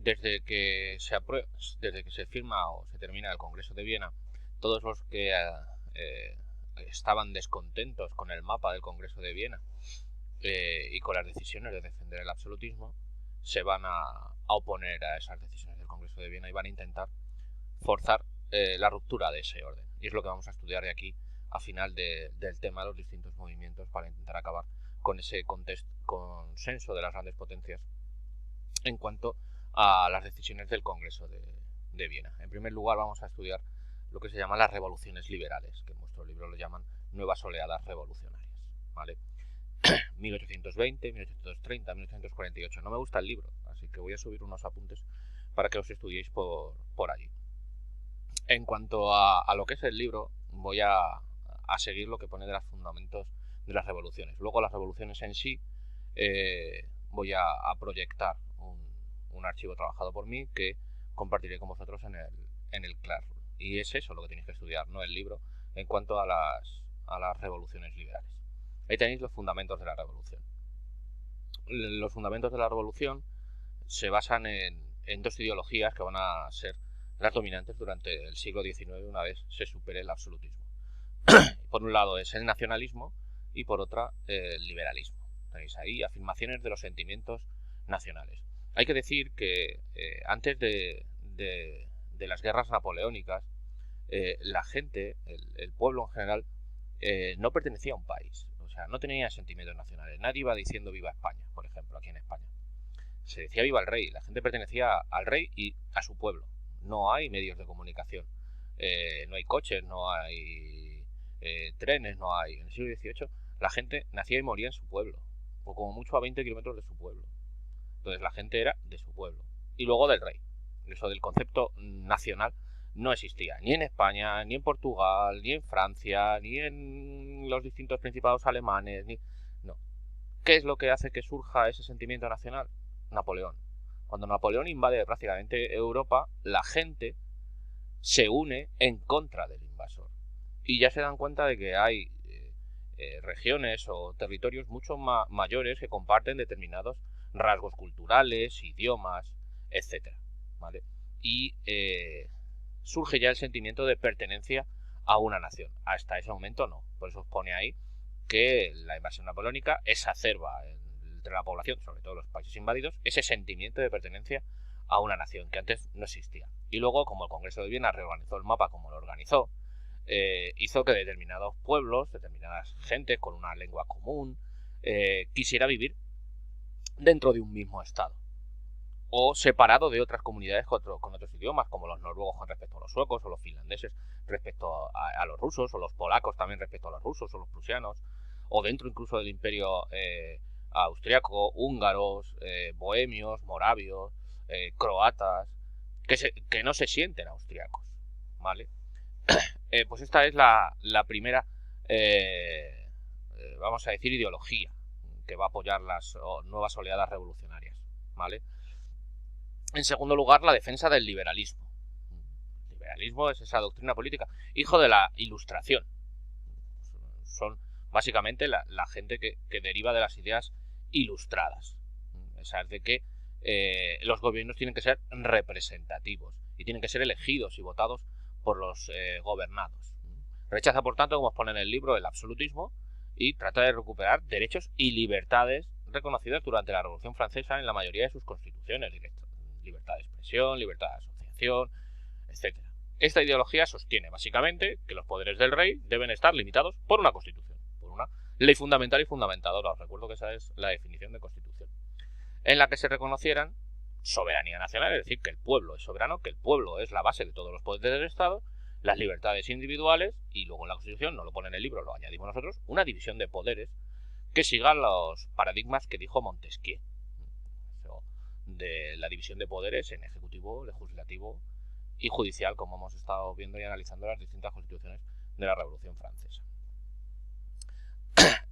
desde que se firma o se termina el Congreso de Viena, todos los que estaban descontentos con el mapa del Congreso de Viena y con las decisiones de defender el absolutismo, se van a oponer a esas decisiones del Congreso de Viena y van a intentar forzar la ruptura de ese orden. Y es lo que vamos a estudiar de aquí a final del tema de los distintos movimientos para intentar acabar con ese consenso de las grandes potencias en cuanto a las decisiones del Congreso de Viena. En primer lugar vamos a estudiar lo que se llaman las revoluciones liberales, que en vuestro libro lo llaman nuevas oleadas revolucionarias, ¿vale? 1820, 1830, 1848. No me gusta el libro, así que voy a subir unos apuntes para que os estudiéis por allí. En cuanto a lo que es el libro, voy a seguir lo que pone de los fundamentos de las revoluciones. Luego las revoluciones en sí voy a proyectar un archivo trabajado por mí que compartiré con vosotros en el Classroom. Y es eso lo que tenéis que estudiar, no el libro, en cuanto a las revoluciones liberales. Ahí tenéis los fundamentos de la revolución. Los fundamentos de la revolución se basan en dos ideologías que van a ser las dominantes durante el siglo XIX una vez se supere el absolutismo. Por un lado es el nacionalismo y por otra el liberalismo. Tenéis ahí afirmaciones de los sentimientos nacionales. Hay que decir que antes de las guerras napoleónicas, la gente, el pueblo en general, no pertenecía a un país. O sea, no tenía sentimientos nacionales. Nadie iba diciendo viva España, por ejemplo, aquí en España. Se decía viva el rey. La gente pertenecía al rey y a su pueblo. No hay medios de comunicación. No hay coches, no hay trenes, no hay... En el siglo XVIII la gente nacía y moría en su pueblo. O como mucho a 20 kilómetros de su pueblo. Entonces la gente era de su pueblo. Y luego del rey. Eso del concepto nacional no existía. Ni en España, ni en Portugal, ni en Francia, ni en los distintos principados alemanes. No. ¿Qué es lo que hace que surja ese sentimiento nacional? Napoleón. Cuando Napoleón invade prácticamente Europa, la gente se une en contra del invasor. Y ya se dan cuenta de que hay regiones o territorios mucho mayores que comparten determinados rasgos culturales, idiomas, etc. ¿Vale? Y surge ya el sentimiento de pertenencia a una nación. Hasta ese momento no. Por eso os pone ahí que la invasión napoleónica exacerba entre la población, sobre todo los países invadidos, ese sentimiento de pertenencia a una nación que antes no existía. Y luego, como el Congreso de Viena reorganizó el mapa como lo organizó, hizo que determinados pueblos, determinadas gentes con una lengua común, quisiera vivir dentro de un mismo estado o separado de otras comunidades con otros idiomas, como los noruegos con respecto a los suecos, o los finlandeses respecto a los rusos, o los polacos también respecto a los rusos, o los prusianos, o dentro incluso del imperio austriaco, húngaros, bohemios, moravios, croatas, que no se sienten austriacos, ¿vale? Pues esta es la primera, vamos a decir, ideología que va a apoyar las nuevas oleadas revolucionarias, ¿vale? En segundo lugar, la defensa del liberalismo. El liberalismo es esa doctrina política, hijo de la Ilustración. Son básicamente la gente que deriva de las ideas ilustradas. Esas de que los gobiernos tienen que ser representativos y tienen que ser elegidos y votados por los gobernados. Rechaza, por tanto, como os pone en el libro, el absolutismo y trata de recuperar derechos y libertades reconocidas durante la Revolución Francesa en la mayoría de sus constituciones. Libertad de expresión, libertad de asociación, etc. Esta ideología sostiene básicamente que los poderes del rey deben estar limitados por una constitución, por una ley fundamental y fundamentadora. Os recuerdo que esa es la definición de constitución, en la que se reconocieran soberanía nacional, es decir, que el pueblo es soberano, que el pueblo es la base de todos los poderes del Estado, las libertades individuales, y luego en la Constitución, no lo pone en el libro, lo añadimos nosotros, una división de poderes que siga los paradigmas que dijo Montesquieu, de la división de poderes en ejecutivo, legislativo y judicial, como hemos estado viendo y analizando las distintas constituciones de la Revolución Francesa.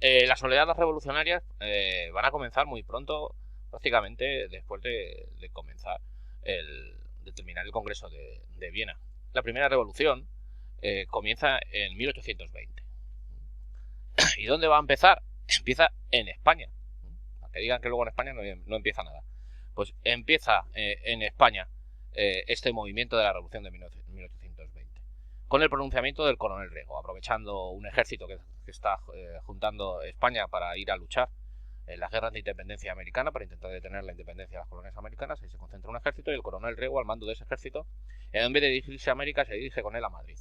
Las oleadas revolucionarias van a comenzar muy pronto, prácticamente después de comenzar de terminar el Congreso de Viena. La primera revolución comienza en 1820. ¿Y dónde va a empezar? Empieza en España. Para que digan que luego en España no empieza nada. pues empieza en España este movimiento de la Revolución de 1820, con el pronunciamiento del coronel Riego, aprovechando un ejército que está juntando España para ir a luchar en las guerras de independencia americana, para intentar detener la independencia de las colonias americanas. Ahí se concentra un ejército y el coronel Riego, al mando de ese ejército, en vez de dirigirse a América, se dirige con él a Madrid.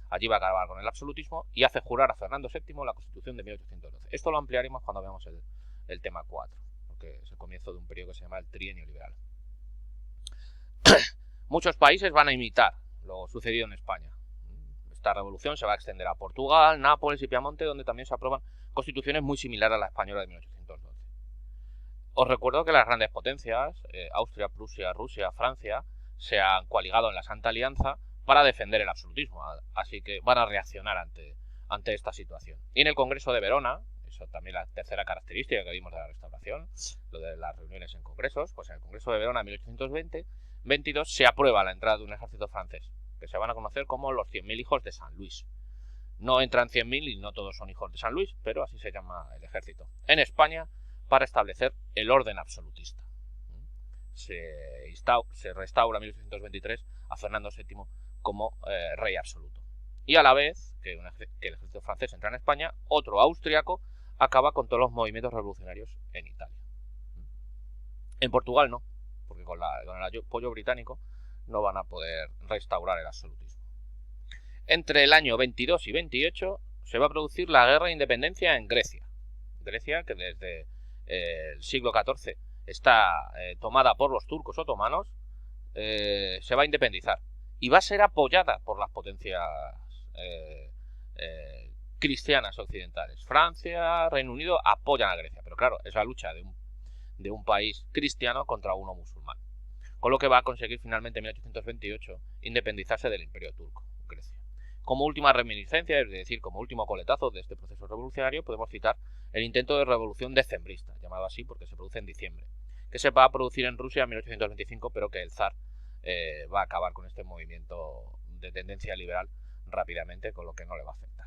Allí va a acabar con el absolutismo y hace jurar a Fernando VII la Constitución de 1812. Esto lo ampliaremos cuando veamos el tema 4, porque es el comienzo de un periodo que se llama el Trienio Liberal. Muchos países van a imitar lo sucedido en España. Esta revolución se va a extender a Portugal, Nápoles y Piamonte, donde también se aprueban constituciones muy similares a la española de 1812. Os recuerdo que las grandes potencias, Austria, Prusia, Rusia, Francia, se han coaligado en la Santa Alianza para defender el absolutismo, así que van a reaccionar ante esta situación. Y en el Congreso de Verona, eso también la tercera característica que vimos de la Restauración, lo de las reuniones en congresos, pues en el Congreso de Verona de 1822 se aprueba la entrada de un ejército francés, que se van a conocer como los 100.000 hijos de San Luis. No entran 100.000 y no todos son hijos de San Luis, pero así se llama el ejército en España para establecer el orden absolutista. Se restaura en 1823 a Fernando VII como rey absoluto. Y a la vez que el ejército francés entra en España, otro austriaco acaba con todos los movimientos revolucionarios en Italia. En Portugal no, porque con el apoyo británico no van a poder restaurar el absolutismo. Entre el año 22 y 28 se va a producir la guerra de independencia en Grecia. Grecia, que desde el siglo XIV está tomada por los turcos otomanos, se va a independizar y va a ser apoyada por las potencias cristianas occidentales. Francia, Reino Unido apoyan a Grecia, pero claro, es la lucha de un país cristiano contra uno musulmán, con lo que va a conseguir finalmente en 1828 independizarse del Imperio Turco, Grecia. Como última reminiscencia, es decir, como último coletazo de este proceso revolucionario, podemos citar el intento de revolución decembrista, llamado así porque se produce en diciembre, que se va a producir en Rusia en 1825, pero que el zar va a acabar con este movimiento de tendencia liberal rápidamente, con lo que no le va a afectar.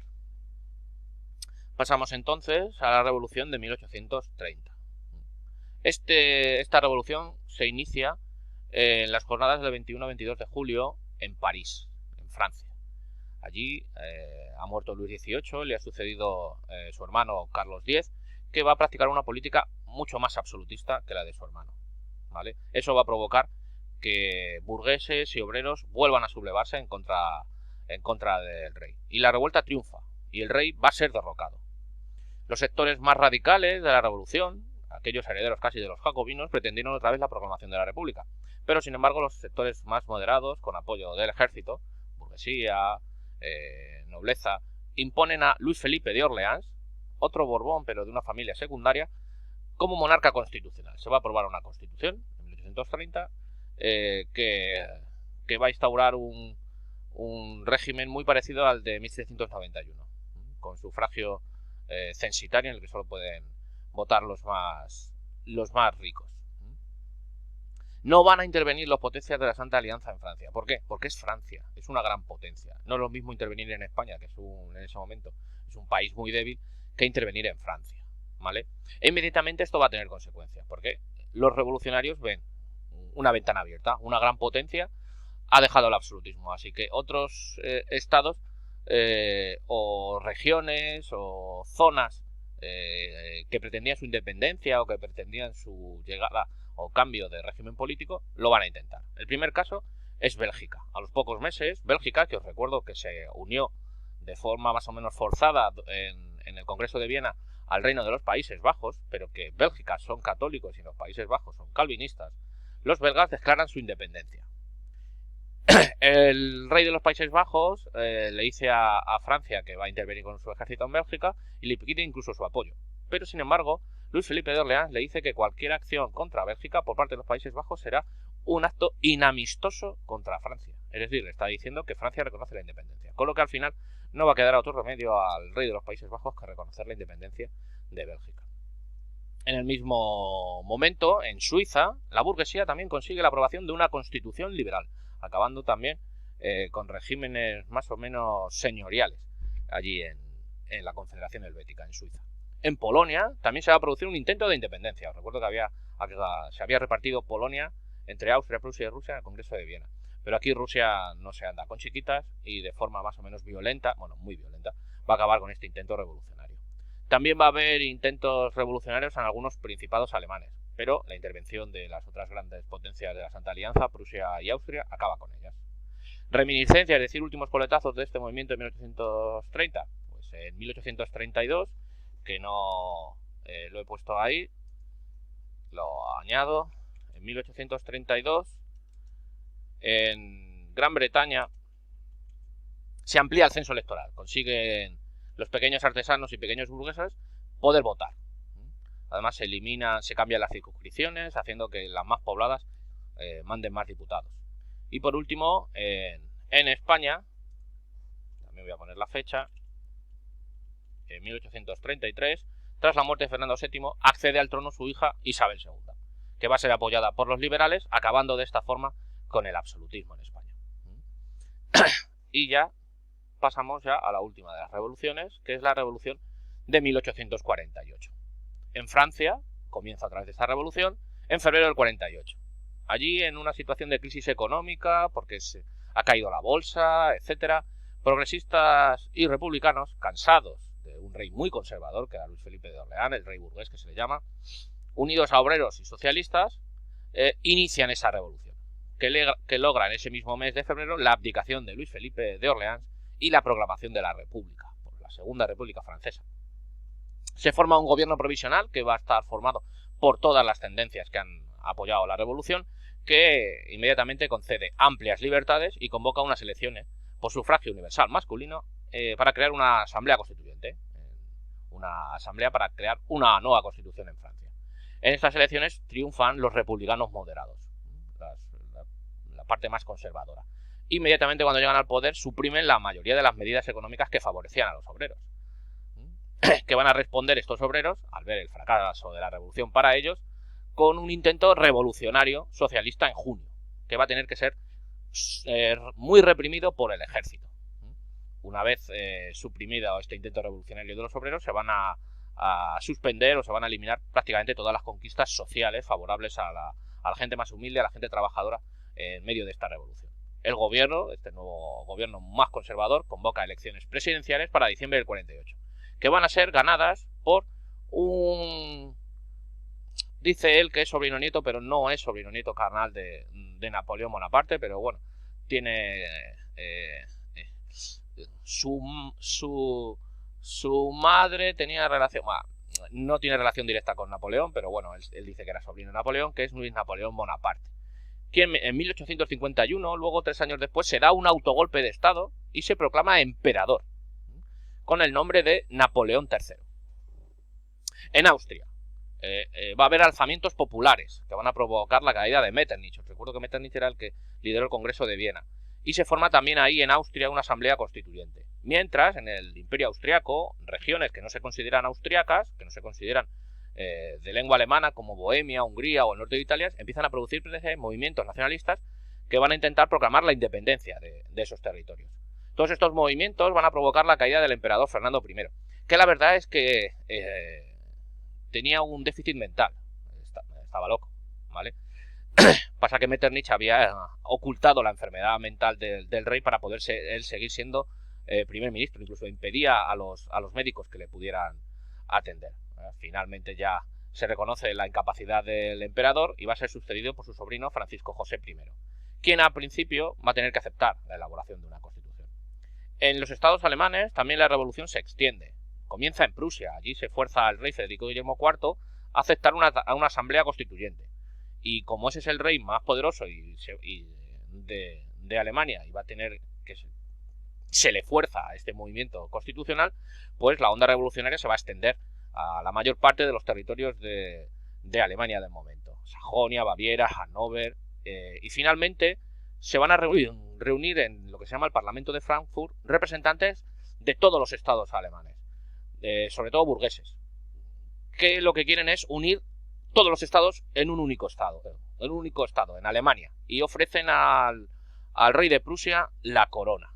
Pasamos entonces a la revolución de 1830. Esta revolución se inicia en las jornadas del 21-22 de julio en París, en Francia. Allí ha muerto Luis XVIII, le ha sucedido su hermano Carlos X, que va a practicar una política mucho más absolutista que la de su hermano, ¿vale? Eso va a provocar que burgueses y obreros vuelvan a sublevarse en contra del rey. Y la revuelta triunfa, y el rey va a ser derrocado. Los sectores más radicales de la revolución, aquellos herederos casi de los jacobinos, pretendieron otra vez la proclamación de la República. Pero, sin embargo, los sectores más moderados, con apoyo del ejército, burguesía, nobleza, imponen a Luis Felipe de Orleans, otro Borbón, pero de una familia secundaria, como monarca constitucional. Se va a aprobar una constitución en 1830 que va a instaurar un régimen muy parecido al de 1791, con sufragio censitario en el que solo pueden votar los más ricos. No van a intervenir las potencias de la Santa Alianza en Francia. ¿Por qué? Porque es Francia, es una gran potencia. No es lo mismo intervenir en España, que en ese momento es un país muy débil, que intervenir en Francia, ¿vale? E inmediatamente esto va a tener consecuencias, porque los revolucionarios ven una ventana abierta, una gran potencia ha dejado el absolutismo, así que otros estados o regiones o zonas que pretendían su independencia o que pretendían su llegada o cambio de régimen político, lo van a intentar. El primer caso es Bélgica. A los pocos meses, Bélgica, que os recuerdo que se unió de forma más o menos forzada en el Congreso de Viena al Reino de los Países Bajos, pero que Bélgica son católicos y los Países Bajos son calvinistas, los belgas declaran su independencia. El rey de los Países Bajos le dice a Francia que va a intervenir con su ejército en Bélgica y le pide incluso su apoyo. Pero, sin embargo, Luis Felipe de Orleans le dice que cualquier acción contra Bélgica por parte de los Países Bajos será un acto inamistoso contra Francia. Es decir, le está diciendo que Francia reconoce la independencia. Con lo que al final no va a quedar otro remedio al rey de los Países Bajos que reconocer la independencia de Bélgica. En el mismo momento, en Suiza, la burguesía también consigue la aprobación de una constitución liberal, acabando también con regímenes más o menos señoriales allí en la Confederación Helvética, en Suiza. En Polonia también se va a producir un intento de independencia. Os recuerdo que había Se había repartido Polonia entre Austria, Prusia y Rusia en el Congreso de Viena. Pero aquí Rusia no se anda con chiquitas y de forma más o menos violenta, bueno, muy violenta, va a acabar con este intento revolucionario. También va a haber intentos revolucionarios en algunos principados alemanes, pero la intervención de las otras grandes potencias de la Santa Alianza, Prusia y Austria, acaba con ellas. Reminiscencias, es decir, últimos coletazos de este movimiento de 1830. Pues en 1832, que no lo he puesto ahí, lo añado. En 1832, en Gran Bretaña, se amplía el censo electoral. Consiguen los pequeños artesanos y pequeños burgueses poder votar. Además, se cambian las circunscripciones, haciendo que las más pobladas manden más diputados. Y por último, en España, también voy a poner la fecha, en 1833, tras la muerte de Fernando VII, accede al trono su hija Isabel II, que va a ser apoyada por los liberales, acabando de esta forma con el absolutismo en España. Y ya pasamos a la última de las revoluciones, que es la revolución de 1848. En Francia comienza a través de esta revolución en febrero del 48. Allí, en una situación de crisis económica, porque ha caído la bolsa, etcétera, progresistas y republicanos, cansados de un rey muy conservador, que era Luis Felipe de Orleans, el rey burgués que se le llama, unidos a obreros y socialistas, inician esa revolución, que logra en ese mismo mes de febrero la abdicación de Luis Felipe de Orleans y la proclamación de la República, por la Segunda República Francesa. Se forma un gobierno provisional que va a estar formado por todas las tendencias que han apoyado la revolución, que inmediatamente concede amplias libertades y convoca unas elecciones por sufragio universal masculino para crear una asamblea constituyente, una asamblea para crear una nueva constitución en Francia. En estas elecciones triunfan los republicanos moderados, la parte más conservadora. Inmediatamente, cuando llegan al poder, suprimen la mayoría de las medidas económicas que favorecían a los obreros. Que van a responder estos obreros, al ver el fracaso de la revolución para ellos, con un intento revolucionario socialista en junio, que va a tener que ser muy reprimido por el ejército. Una vez suprimido este intento revolucionario de los obreros, se van a suspender o se van a eliminar prácticamente todas las conquistas sociales favorables a la gente más humilde, a la gente trabajadora en medio de esta revolución. El gobierno, este nuevo gobierno más conservador, convoca elecciones presidenciales para diciembre del 48, que van a ser ganadas por un... Dice él que es sobrino nieto, pero no es sobrino nieto carnal de Napoleón Bonaparte, pero bueno, tiene su madre tenía relación, bueno, no tiene relación directa con Napoleón, pero bueno, él dice que era sobrino de Napoleón, que es Luis Napoleón Bonaparte, quien en 1851, luego 3 años después, se da un autogolpe de estado y se proclama emperador, con el nombre de Napoleón III. En Austria va a haber alzamientos populares que van a provocar la caída de Metternich. Os recuerdo que Metternich era el que lideró el Congreso de Viena. Y se forma también ahí en Austria una asamblea constituyente. Mientras, en el Imperio Austriaco, regiones que no se consideran austriacas, que no se consideran de lengua alemana, como Bohemia, Hungría o el norte de Italia, empiezan a producirse movimientos nacionalistas que van a intentar proclamar la independencia de esos territorios. Todos estos movimientos van a provocar la caída del emperador Fernando I, que la verdad es que tenía un déficit mental, estaba loco, ¿vale? Pasa que Metternich había ocultado la enfermedad mental del rey para poder él seguir siendo primer ministro, incluso impedía a los médicos que le pudieran atender. Finalmente ya se reconoce la incapacidad del emperador y va a ser sucedido por su sobrino Francisco José I, quien al principio va a tener que aceptar la elaboración de una constitución. En los estados alemanes también la revolución se extiende. Comienza en Prusia, allí se fuerza al rey Federico Guillermo IV a aceptar una asamblea constituyente. Y como ese es el rey más poderoso de Alemania y va a tener que se le fuerza a este movimiento constitucional, pues la onda revolucionaria se va a extender a la mayor parte de los territorios de Alemania del momento. Sajonia, Baviera, Hannover, y finalmente se van a reunir en lo que se llama el Parlamento de Frankfurt representantes de todos los estados alemanes, sobre todo burgueses, que lo que quieren es unir todos los estados en un único estado, en Alemania, y ofrecen al rey de Prusia la corona.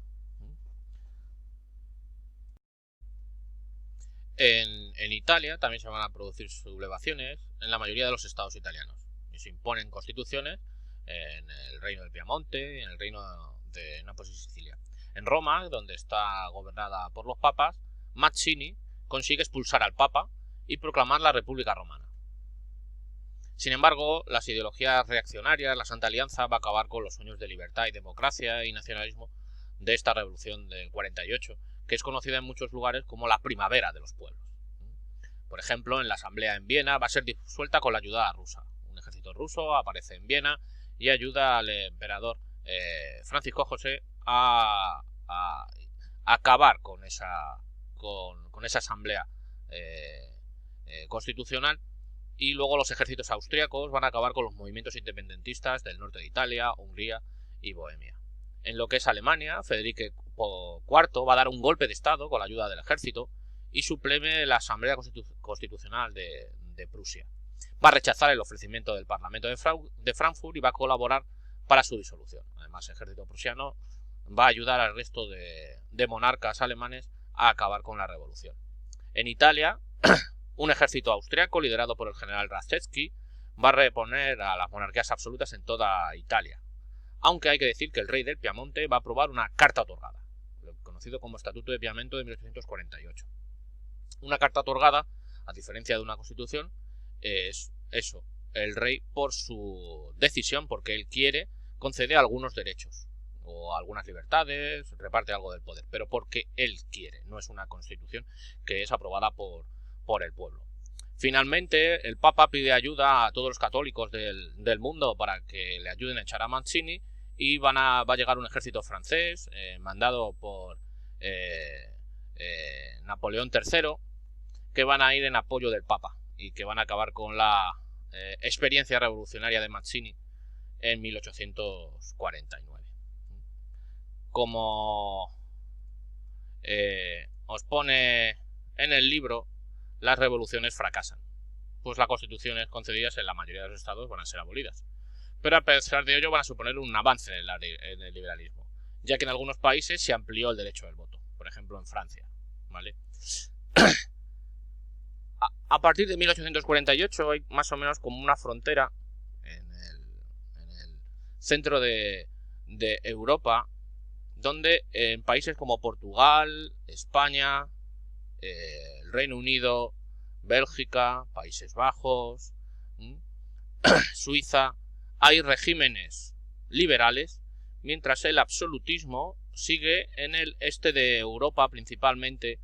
En Italia también se van a producir sublevaciones en la mayoría de los estados italianos y se imponen constituciones en el reino del Piamonte, en el reino de Nápoles y Sicilia. En Roma, donde está gobernada por los papas, Mazzini consigue expulsar al papa y proclamar la República Romana. Sin embargo, las ideologías reaccionarias, la Santa Alianza, va a acabar con los sueños de libertad y democracia y nacionalismo de esta revolución del 48, que es conocida en muchos lugares como la primavera de los pueblos. Por ejemplo, en la asamblea en Viena va a ser disuelta con la ayuda rusa. Un ejército ruso aparece en Viena y ayuda al emperador Francisco José a acabar con esa asamblea constitucional. Y luego los ejércitos austríacos van a acabar con los movimientos independentistas del norte de Italia, Hungría y Bohemia. En lo que es Alemania, Federico IV va a dar un golpe de estado con la ayuda del ejército y suprime la Asamblea Constitucional de Prusia. Va a rechazar el ofrecimiento del Parlamento de Frankfurt y va a colaborar para su disolución. Además, el ejército prusiano va a ayudar al resto de monarcas alemanes a acabar con la revolución. En Italia, un ejército austriaco liderado por el general Radetzky va a reponer a las monarquías absolutas en toda Italia. Aunque hay que decir que el rey del Piamonte va a aprobar una carta otorgada, lo conocido como Estatuto de Piamento de 1848. Una carta otorgada, a diferencia de una constitución, es eso, el rey por su decisión, porque él quiere, concede algunos derechos o algunas libertades, reparte algo del poder, pero porque él quiere, no es una constitución que es aprobada por el pueblo. Finalmente, el Papa pide ayuda a todos los católicos del mundo para que le ayuden a echar a Mazzini y va a llegar un ejército francés mandado por Napoleón III, que van a ir en apoyo del Papa y que van a acabar con la experiencia revolucionaria de Mazzini en 1849. Como os pone en el libro, las revoluciones fracasan, pues las constituciones concedidas en la mayoría de los estados van a ser abolidas. Pero a pesar de ello van a suponer un avance en el liberalismo, ya que en algunos países se amplió el derecho del voto, por ejemplo en Francia, ¿vale? A partir de 1848 hay más o menos como una frontera en el centro de Europa, donde en países como Portugal, España, el Reino Unido, Bélgica, Países Bajos, Suiza, hay regímenes liberales, mientras el absolutismo sigue en el este de Europa, principalmente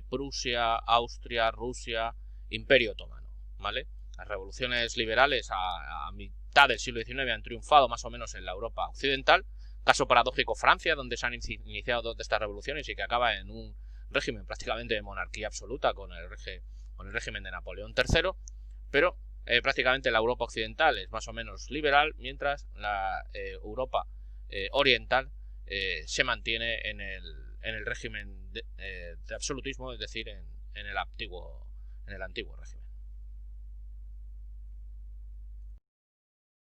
Prusia, Austria, Rusia, Imperio Otomano, ¿vale? Las revoluciones liberales a mitad del siglo XIX han triunfado más o menos en la Europa occidental. Caso paradójico Francia, donde se han iniciado dos de estas revoluciones y que acaba en un régimen prácticamente de monarquía absoluta con el régimen de Napoleón III, pero prácticamente la Europa occidental es más o menos liberal, mientras la Europa oriental se mantiene en el régimen de absolutismo, es decir, en el antiguo régimen.